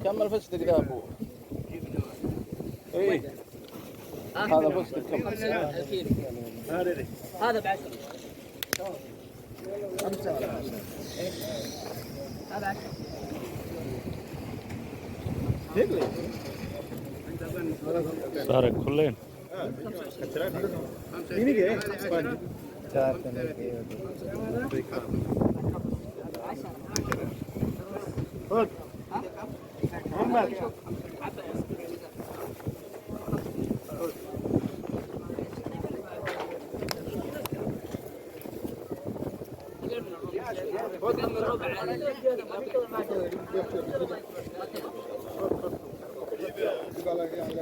كم الفستق ذا ابو؟ ايه هذا فستق كم؟ هذا ب10 هذا 10 सारे खुले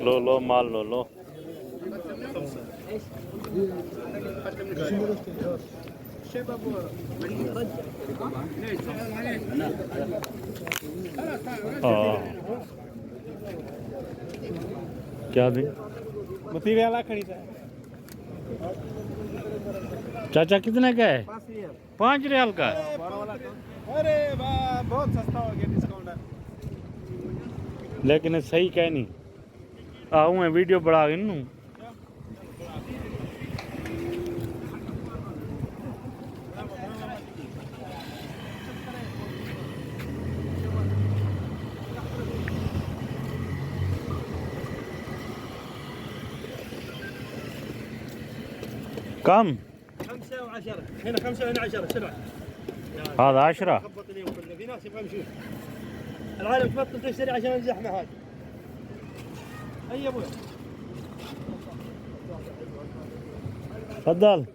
लो लो माल लो लो क्या दी चाचा कितने का है? 5 रियाल का। अरे वाह बहुत सस्ता हो गया डिस्काउंट है। लेकिन सही कह नहीं आऊँ मैं वीडियो बढ़ा गई नू كم؟ 5 و10 هنا 5 هنا 10 بسرعة. هذا 10. خبط اليوم كله في ناس يبغى يمشون. العالم تبطل تشتري عشان الزحمة هذه. أي أبوي. تفضل.